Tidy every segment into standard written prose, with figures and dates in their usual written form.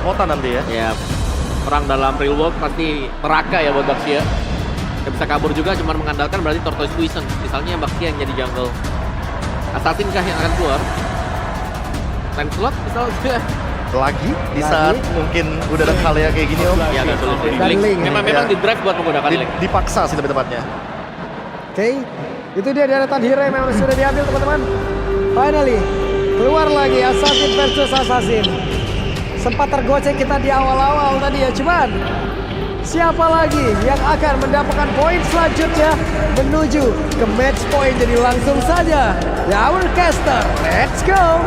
kerepotan nanti ya. Ya, perang dalam real world pasti neraka ya buat Baxia. Gak bisa kabur juga, cuma mengandalkan berarti Tortoise Poison. Misalnya Baxia yang jadi jungle. Assassin kah yang akan keluar? Time slot misalnya. Lagi di saat mungkin udah ada Kalea kayak gini om. Ya agak sulit. Dan Link. Memang Ya. di drive buat menggunakan Link. Dipaksa sih lebih tepatnya. Oke, itu dia deretan hero yang memang sudah diambil teman-teman. Finally, keluar lagi Assassin versus Assassin. Sempat tergocek kita di awal-awal tadi ya, cuman siapa lagi yang akan mendapatkan poin selanjutnya menuju ke match point. Jadi langsung saja, our caster, let's go.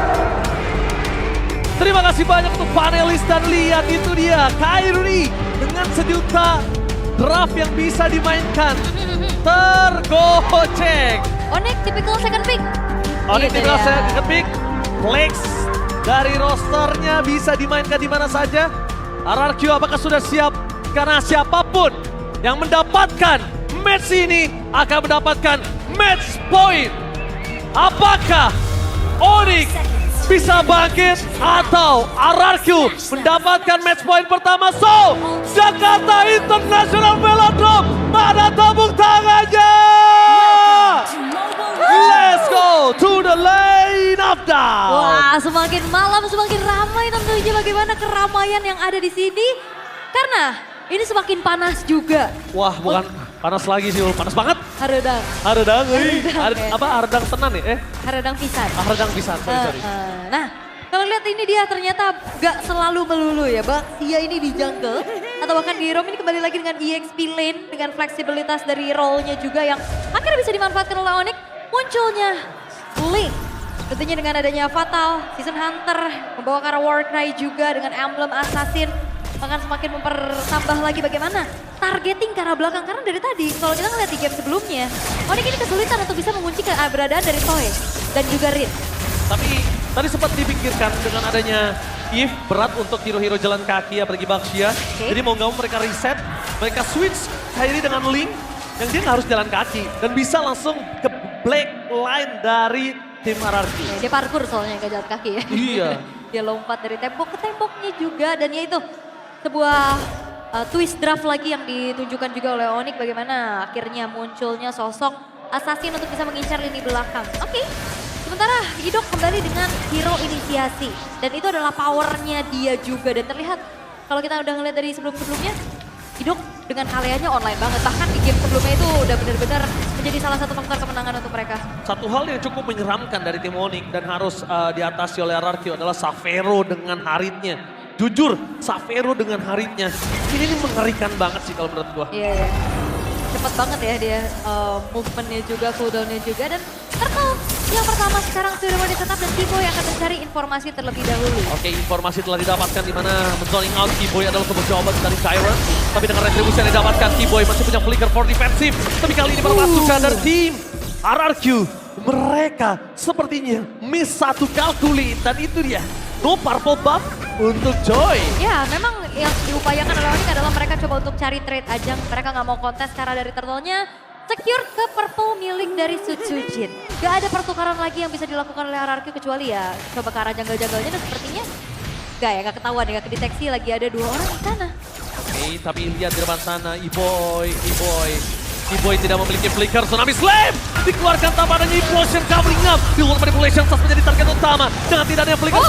Terima kasih banyak untuk panelis dan lihat itu dia Kairi dengan sejuta draft yang bisa dimainkan. Tergocek. Onyx typical second pick. Onyx Gitu tinggal ya. saya ketik. Flex dari rosternya bisa dimainkan di mana saja. RRQ apakah sudah siap? Karena siapapun yang mendapatkan match ini akan mendapatkan match point. Apakah Onyx bisa bangkit atau RRQ mendapatkan match point pertama? So, Jakarta International Velodrome, mana tepuk tangannya? Let's go to the lane of down. Wah, semakin malam semakin ramai tentunya bagaimana keramaian yang ada di sini. Karena ini semakin panas juga. Wah, bukan panas lagi sih, panas banget. Haredang. Haredang, ya. apa haredang tenan ya? Haredang pisan. Haredang pisan, sorry. Nah, kalau lihat ini dia ternyata gak selalu melulu ya, Baxia ini di jungle atau bahkan di roam ini kembali lagi dengan EXP lane dengan fleksibilitas dari role-nya juga yang akhirnya bisa dimanfaatkan oleh Onyx. Munculnya Link, tentunya dengan adanya Fatal, Season Hunter, membawa ke arah Warcry juga dengan emblem Assassin akan semakin mempertambah lagi bagaimana targeting ke arah belakang. Karena dari tadi kalau kita ngeliat di game sebelumnya, Onyx ini kesulitan untuk bisa mengunci keberadaan dari Toy dan juga Rin. Tapi tadi sempat dipikirkan dengan adanya Eve berat untuk hero-hero jalan kaki apalagi Baxia. Jadi mau nggak mau mereka reset, mereka switch Kairi dengan Link yang dia nggak harus jalan kaki dan bisa langsung ke black line dari tim RRQ. Ya, dia parkour soalnya nggak jalan kaki ya. Iya. Dia lompat dari tembok ke temboknya juga dan ya itu sebuah twist draft lagi yang ditunjukkan juga oleh Onyx bagaimana akhirnya munculnya sosok Assassin untuk bisa mengincar lini belakang. Oke. Sementara Idok kembali dengan hero inisiasi dan itu adalah powernya dia juga dan terlihat kalau kita udah ngeliat dari sebelum-sebelumnya Idok dengan Kaleanya online banget, bahkan di game sebelumnya itu udah benar-benar menjadi salah satu faktor kemenangan untuk mereka. Satu hal yang cukup menyeramkan dari tim Onyx dan harus diatasi oleh RRQ adalah Savero dengan Haritnya. Jujur, Savero dengan Haritnya ini mengerikan banget sih kalau menurut gua. Iya, iya. Cepet banget ya dia movementnya juga, cooldownnya juga dan Turtle yang pertama sekarang sudah mulai tetap dan T-Boy akan mencari informasi terlebih dahulu. Oke, informasi telah didapatkan di mana zoning out T-Boy adalah sebuah jawaban dari Tyrant. Tapi dengan retribusi yang didapatkan, T-Boy masih punya flicker for defensif. Tapi kali ini berpasukan dari tim RRQ. Mereka sepertinya miss satu kalkuli dan itu dia. No purple buff untuk Joy. Ya, memang yang diupayakan oleh Onyx adalah mereka coba untuk cari trade ajang. Mereka nggak mau kontes karena dari Turtle-nya secure ke purple milik dari Sutsujin. Gak ada pertukaran lagi yang bisa dilakukan oleh RRQ kecuali ya coba ke arah jungle-jungle-nya dan sepertinya gak ketahuan, gak kedeteksi lagi ada dua orang di sana. Oke, tapi lihat di depan sana, E-Boy. E-Boy tidak memiliki flicker, Tsunami Slam dikeluarkan tanpa adanya implosion covering up. Di luar manipulation Sas menjadi target utama dengan tidak adanya flicker.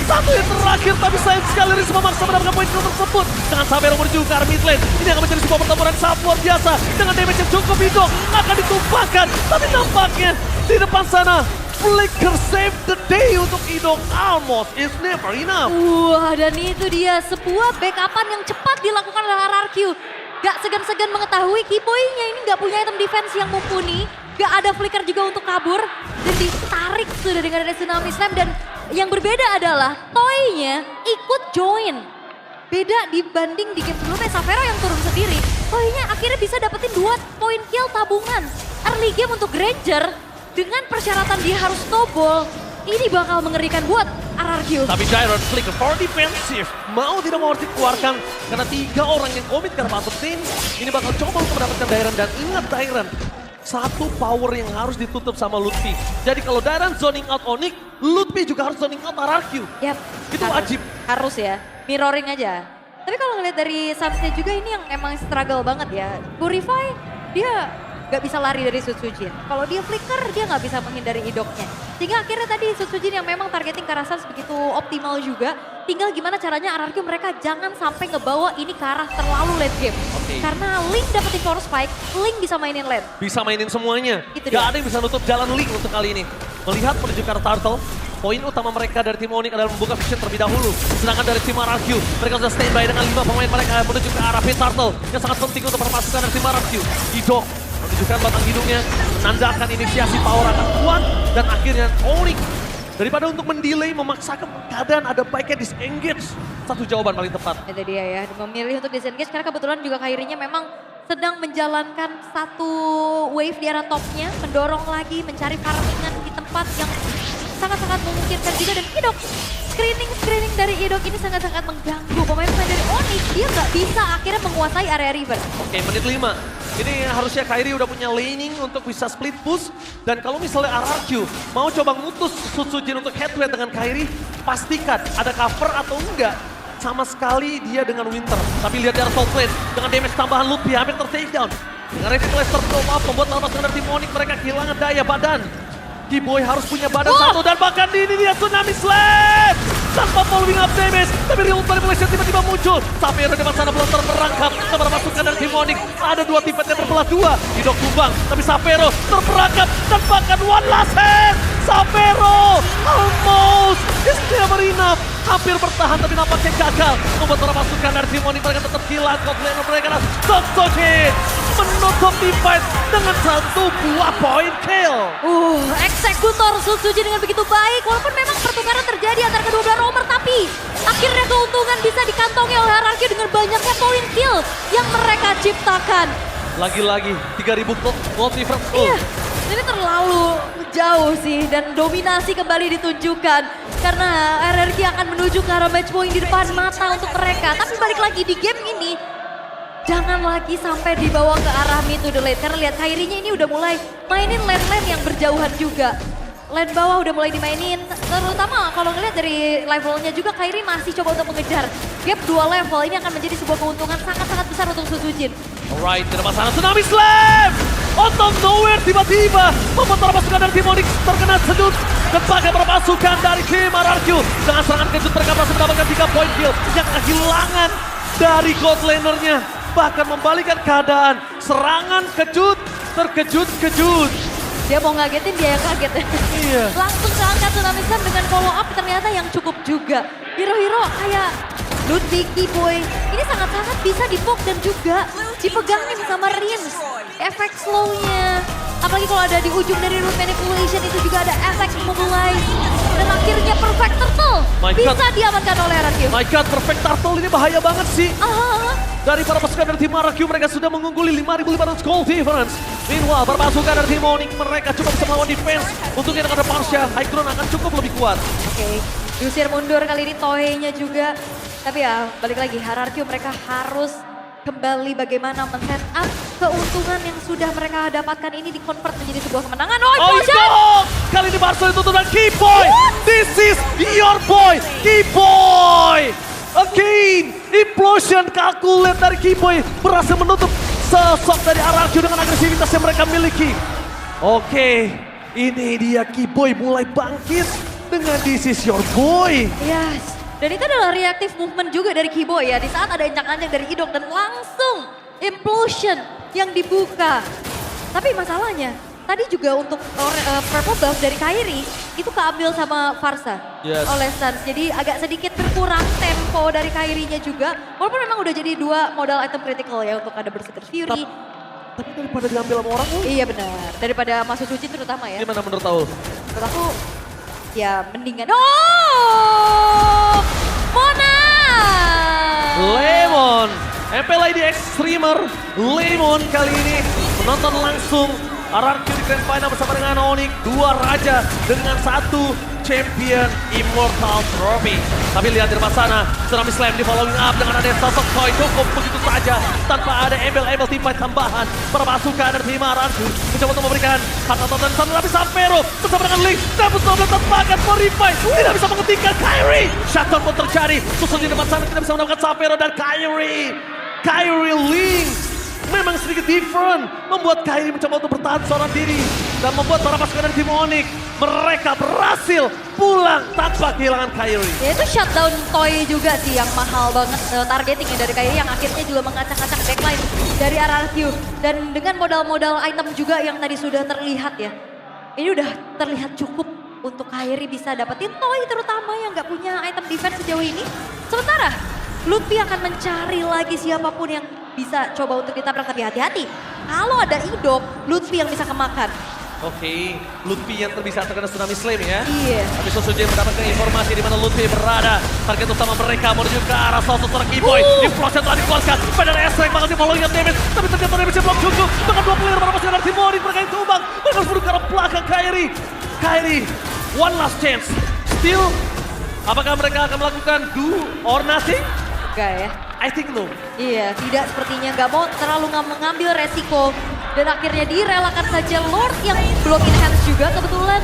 Satu yang terakhir tapi sayang sekali Riz memaksa mendapatkan poin kill tersebut. Dengan Savero menuju ke arah mid lane. Ini akan menjadi sebuah pertempuran sangat luar biasa. Dengan damage yang cukup Idok akan ditumpahkan. Tapi nampaknya di depan sana flicker save the day untuk Idok. Almost is never enough. Wah, dan itu dia sebuah backupan yang cepat dilakukan oleh RRQ. Gak segan-segan mengetahui Keyboy-nya ini gak punya item defense yang mumpuni. Gak ada flicker juga untuk kabur. Dan ditarik sudah dengan ada Tsunami Slam. Dan yang berbeda adalah Toy-nya ikut join. Beda dibanding di game sebelumnya Savero yang turun sendiri. Toy-nya akhirnya bisa dapetin 2 poin kill tabungan. Early game untuk Granger dengan persyaratan dia harus snowball. Ini bakal mengerikan buat RRQ. Tapi Gyron flicker for defensive. Mau tidak mau harus dikeluarkan. Karena 3 orang yang komit karena masuk tim. Ini bakal coba untuk mendapatkan Dairon. Dan ingat Dairon, satu power yang harus ditutup sama Lutfi. Jadi kalau Dairon zoning out Onyx, Lutfi juga harus zoning out RRQ. Yap, Itu wajib. Harus ya. mirroring aja. Tapi kalau ngeliat dari Sunsnya juga ini yang emang struggle banget ya. Purify dia gak bisa lari dari Sutsujin. Kalau dia flicker dia gak bisa menghindari idoknya. Sehingga akhirnya tadi Sutsujin yang memang targeting ke arah Suns begitu optimal juga. Tinggal gimana caranya RRQ mereka jangan sampai ngebawa ini ke arah terlalu late game. Karena Link dapetin force spike, Link bisa mainin lane. Bisa mainin semuanya. Itu Gak dia. ada yang bisa nutup jalan Link untuk kali ini. Melihat menuju ke arah Turtle, poin utama mereka dari tim Onyx adalah membuka vision terlebih dahulu. Sedangkan dari tim RRQ, mereka sudah standby dengan 5 pemain mereka menuju ke arah Pit Turtle. Yang sangat penting untuk permasukan dari tim RRQ. Idok menunjukkan batang hidungnya, menandakan inisiasi power akan kuat. Dan akhirnya Onyx, daripada untuk mendelay, memaksakan keadaan ada baiknya disengage. Satu jawaban paling tepat. Itu dia ya, memilih untuk disengage karena kebetulan juga Kairinya memang sedang menjalankan satu wave di arah topnya, mendorong lagi, mencari farmingan di tempat yang sangat-sangat memungkinkan juga. Dan Idok, screening dari Idok ini sangat-sangat mengganggu pemain-pemain dari Onyx. Dia nggak bisa akhirnya menguasai area river. Oke, menit 5. Ini harusnya Kairi udah punya laning untuk bisa split push. Dan kalau misalnya RRQ mau coba ngutus Sutsujin untuk head to head dengan Kairi, pastikan ada cover atau enggak. Sama sekali dia dengan Winter. Tapi lihat di arah top lane, dengan damage tambahan Lutfi hampir ter-takedown. Dengan Reckless terthrow up, membuat lawan pasukan dari tim Onyx mereka kehilangan daya badan. Keyboy harus punya badan satu dan bahkan di ini dia Tsunami Slam! Tanpa following up damage, tapi real manipulation tiba-tiba muncul. Sampai di depan sana belum terperangkap. Sama pasukan dari tim Onyx, ada dua tipe yang terbelah dua. Idok tumbang, tapi Sapero terperangkap dan bahkan one last hit. Sapero almost is never enough. Hampir bertahan tapi nampaknya gagal. Membuat para pasukan dari tim Onyx mereka tetap hilang. Godlaner mereka adalah Sutsujin menutup di fight dengan satu buah point kill. Eksekutor Sutsujin dengan begitu baik. Walaupun memang pertukaran terjadi antara kedua belah romer, tapi akhirnya keuntungan bisa dikantongi oleh RRQ dengan banyaknya point kill yang mereka ciptakan. Lagi-lagi 3000 gold difference. Iya, ini terlalu jauh sih dan dominasi kembali ditunjukkan. Karena RRQ akan menuju ke arah match point di depan mata untuk mereka. Tapi balik lagi di game ini, jangan lagi sampai dibawa ke arah mid to the late. Karena lihat Kairinya ini udah mulai mainin lane-lane yang berjauhan juga. Lane bawah udah mulai dimainin, terutama kalau ngeliat dari levelnya juga Kairi masih coba untuk mengejar. Gap 2 level ini akan menjadi sebuah keuntungan sangat-sangat besar untuk Sutsujin. Alright, di depan sana Tsunami Slam! Out of nowhere tiba-tiba membuat para pasukan dari tim Onyx terkena sedut. Dan pakai para pasukan dari tim RRQ. Dengan serangan kejut mereka masih mendapatkan 3 point kill. Yang kehilangan dari Godlanernya. Bahkan membalikkan keadaan. Serangan kejut, terkejut-kejut. Dia mau ngagetin, dia yang kaget. Iya. Langsung keangkat Tsunami Slam dengan follow up ternyata yang cukup juga. Hero-hero kayak Ludwig, Keyboy, ini sangat-sangat bisa di-poke dan juga dipegangin sama Rins. Efek slow-nya, apalagi kalau ada di ujung dari root manipulation itu juga ada efek mobilize. Dan akhirnya Perfect Turtle My bisa God. diamankan oleh RRQ. My God, Perfect Turtle ini bahaya banget sih. Ah, Dari para pasukan dari tim RRQ mereka sudah mengungguli 5.500 gold difference. Meanwhile, para pasukan dari tim Onyx mereka cuma bisa melawan defense. Untungnya dengan ada Parsha, High Ground akan cukup lebih kuat. Oke, diusir mundur kali ini Toei-nya juga. Tapi ya balik lagi RRQ mereka harus kembali bagaimana men-set up keuntungan yang sudah mereka dapatkan ini di-convert menjadi sebuah kemenangan. Oh, Implosion! Idok! Kali ini Barso ditutup dan Keyboy! This is your boy, Keyboy! Again, Implosion calculate dari Keyboy berhasil menutup sosok dari RRQ dengan agresivitas yang mereka miliki. Oke, ini dia Keyboy mulai bangkit dengan This is your boy. Yes. Dan itu adalah reactive movement juga dari Keyboy ya. Di saat ada injak-anjak dari Idok dan langsung Implosion yang dibuka. Tapi masalahnya, tadi juga untuk purple buff dari Kairi itu keambil sama Farsa oleh Suns. Jadi agak sedikit berkurang tempo dari Kairinya juga. Walaupun memang udah jadi 2 modal item critical ya untuk ada Berserker Fury. Tapi daripada diambil sama orang, Iya benar, daripada masuk suci terutama ya. gimana menurut tahu? Menurut aku ya mendingan. Oh! Mona! Lemon, MPLID Extremer, Lemon kali ini menonton langsung RRQ di Grand Final bersama dengan Onyx, 2 raja dengan 1 Champion Immortal Trophy. Tapi lihat di depan sana, Tsunami Slam di following up dengan ada sosok Toy cukup begitu saja tanpa ada embel-embel teamfight tambahan. Para pasukan dari tim Aranku mencoba untuk memberikan harta tonton di sana, tapi Sapero bersama dengan Link dapat double tanpakan Morify tidak bisa menghentikan Kyrie. Shutdown pun terjadi, susul di depan sana tidak bisa mendapatkan Sapero dan Kyrie. Kyrie Link memang sedikit different, membuat Kyrie mencoba untuk bertahan seorang diri dan membuat para pasukan dari tim Onyx mereka berhasil pulang tanpa kehilangan Kyrie. Ya itu shutdown Toy juga sih yang mahal banget targetingnya dari Kyrie yang akhirnya juga mengacak-acak backline dari RRQ. Dan dengan modal-modal item juga yang tadi sudah terlihat ya. Ini udah terlihat cukup untuk Kyrie bisa dapetin Toy terutama yang nggak punya item defense sejauh ini. Sementara Lutfi akan mencari lagi siapapun yang bisa coba untuk ditabrak, tapi hati-hati. Kalau ada Idok, Lutfi yang bisa kemakan. Oke, Lutfi yang bisa terkena Tsunami Slam ya. Iya. Tapi Sosuji mendapatkan informasi di mana Lutfi berada. Target utama mereka menuju ke arah salah satu Keyboy. Implosion telah dikeluarkan. Pada S-Rank bakal di following up damage. Tapi ternyata damage belum cukup. Bahkan 2 player para pasukan dari tim Onyx mereka yang tumbang. Mereka harus menuju ke arah belakang Kyrie. Kyrie, one last chance. Still, apakah mereka akan melakukan do or nothing? Enggak ya. I think no. Iya, tidak sepertinya nggak mau terlalu mengambil resiko. Dan akhirnya direlakan saja Lord yang block in hands juga kebetulan.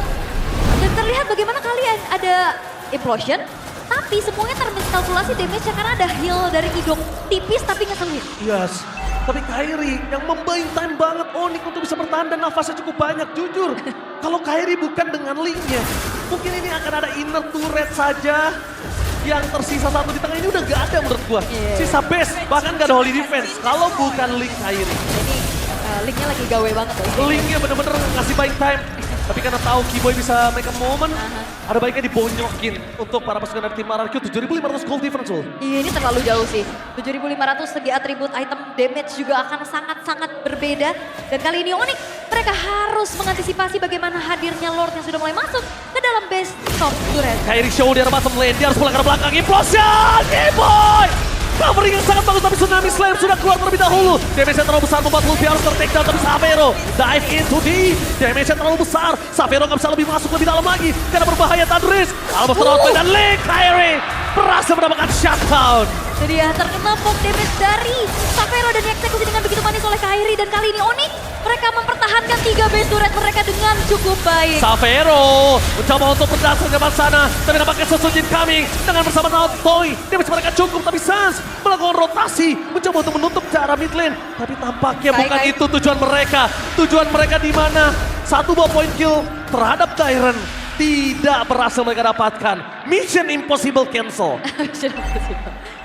Dan terlihat bagaimana kalian ada implosion. Tapi semuanya terkalkulasi damage-nya karena ada heal dari Idok. Tipis tapi ngeselin. Yes. Tapi Kyrie yang membayang time banget Onyx untuk bisa bertahan dan nafasnya cukup banyak. Jujur, kalau Kyrie bukan dengan Link-nya, mungkin ini akan ada inner turret saja. Yang tersisa satu di tengah ini udah gak ada menurut gua. Sisa base, bahkan gak ada holy defense. Kalau bukan Link Kyrie. Ini Link-nya lagi gawe banget loh. Link-nya bener-bener ngasih buying time. Tapi karena tahu Keyboy bisa make a moment, ada baiknya dibonyokin untuk para pasukan dari tim RRQ 7.500 gold difference loh. Iya ini terlalu jauh sih. 7.500 segi atribut item damage juga akan sangat-sangat berbeda. Dan kali ini Onyx mereka harus mengantisipasi bagaimana hadirnya Lord yang sudah mulai masuk ke dalam base top turret. Kyrie show di arah bottom lane, dia harus pulang ke arah belakang. Implosion! Keyboy! Covering yang sangat bagus tapi Tsunami Slam sudah keluar terlebih dahulu. Damage-nya terlalu besar membuat Lutfi harus ter-take down tapi Sapero dive into deep. Damage-nya terlalu besar. Sapero nggak bisa lebih masuk lebih dalam lagi karena berbahaya Tadris. Almost terlalu dan Link Kyrie berhasil mendapatkan shutdown. Jadi ya terkena poke damage dari Sapero dan dieksekusi dengan begitu manis oleh Kyrie. Dan kali ini Onyx mereka mempertahankan 3 base turret mereka dengan cukup baik. Sapero mencoba untuk berdasar ke depan sana. Tapi nampaknya Sosujin coming dengan bersama Toy. Damage mereka cukup tapi Sans melakukan rotasi. Mencoba untuk menutup ke arah mid lane. Tapi tampaknya bukan itu tujuan mereka. Tujuan mereka di mana? 1 buah point kill terhadap Tyron. Tidak berhasil mereka dapatkan. Mission impossible cancel.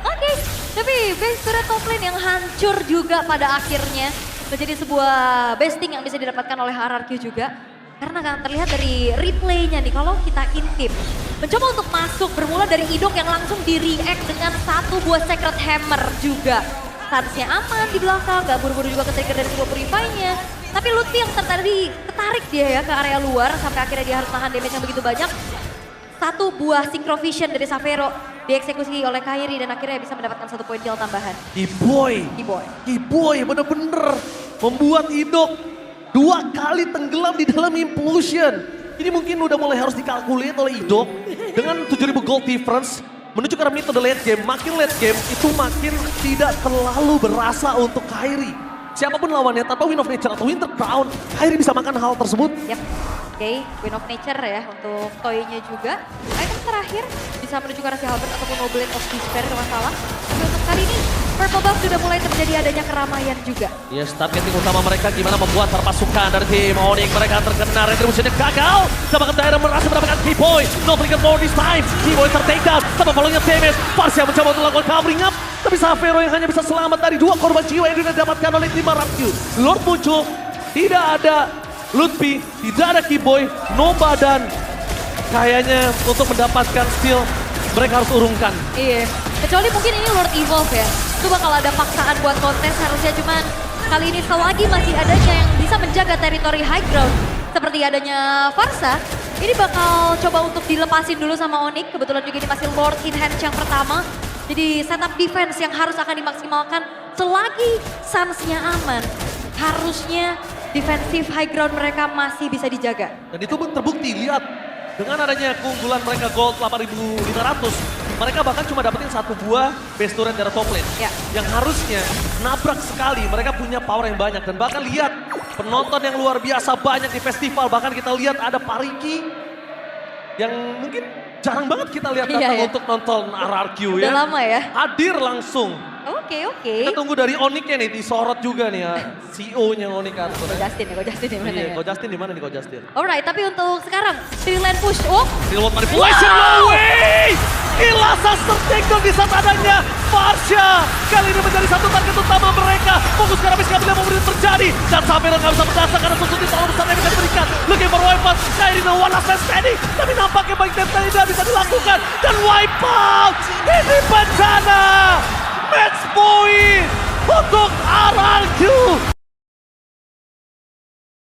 Oke, tapi base turret top lane yang hancur juga pada akhirnya. Menjadi sebuah besting yang bisa didapatkan oleh RRQ juga. Karena kan terlihat dari replaynya nih, kalau kita intip. Mencoba untuk masuk, bermula dari Idok yang langsung di-react dengan 1 buah Sacred Hammer juga. Statusnya aman di belakang, gak buru-buru juga ke-trigger dari sebuah Purify-nya. Tapi Lutfi yang ketarik dia ya ke area luar, sampai akhirnya dia harus nahan damage yang begitu banyak. 1 buah Synchrovision dari Sapero dieksekusi oleh Kyrie dan akhirnya bisa mendapatkan 1 poin kill tambahan. Keyboy bener-bener membuat Idok 2 kali tenggelam di dalam implosion. Ini mungkin udah mulai harus dikalkulit oleh Idok dengan 7.000 gold difference menuju ke mid to the late game. Makin late game itu makin tidak terlalu berasa untuk Kyrie. Siapapun lawannya tanpa Win of Nature atau Winter Crown, Kyrie bisa makan hal tersebut. Yap. Oke, Win of Nature ya untuk Toy-nya juga. Item terakhir bisa menuju ke arah si Halberd ataupun Noblade of Despair kalau nggak salah. Tapi untuk kali ini Purple Buff sudah mulai terjadi adanya keramaian juga. Yes, targeting utama mereka gimana membuat para pasukan dari tim Onyx mereka terkena retributionnya gagal. Sama Tyron berhasil mendapatkan Keyboy. No flicker more this time. Keyboy ter-take down. Sama following up damage. Parsia mencoba untuk melakukan covering up. Tapi Sapero yang hanya bisa selamat dari 2 korban jiwa yang didapatkan oleh tim RRQ. Lord muncul. Tidak ada Lutfi, tidak ada Keyboy, Nova dan kayaknya untuk mendapatkan steal mereka harus urungkan. Iya, kecuali mungkin ini Lord Evolve ya. Itu bakal ada paksaan buat kontes harusnya, cuman kali ini selagi masih adanya yang bisa menjaga teritori high ground seperti adanya Farsa, ini bakal coba untuk dilepasin dulu sama Onyx. Kebetulan juga ini masih Lord in hand yang pertama. Jadi setup defense yang harus akan dimaksimalkan selagi Suns-nya aman. Harusnya defensive high ground mereka masih bisa dijaga. Dan itu pun terbukti, lihat Dengan adanya keunggulan mereka gold 8.500, mereka bahkan cuma dapetin 1 buah base turret dari top lane. Ya. Yang harusnya nabrak sekali, mereka punya power yang banyak. Dan bahkan lihat penonton yang luar biasa banyak di festival. Bahkan kita lihat ada Pariki yang mungkin jarang banget kita lihat Iya, datang ya. untuk nonton RRQ ya. Udah lama ya. Hadir langsung. Oke. Kita tunggu dari Onyx-nya nih, disorot juga nih ya. CEO-nya Onyx kan. Ko Justin di mana Iya, ya? Ko Justin di mana nih Ko Justin? Alright, tapi untuk sekarang, 3 lane push. Oh, Real world manipulation, no way! Gila, Saster takedown di saat adanya Farsha. Kali ini menjadi satu target utama mereka. Fokus ke habis nggak mau terjadi. Dan Samira nggak bisa berdasar karena susuti power besar yang bisa diberikan. Looking for Wipeout, Kairi no one last man standing. Tapi nampaknya baik dan tidak bisa dilakukan. Dan Wipeout, ini bencana. Match point untuk RRQ.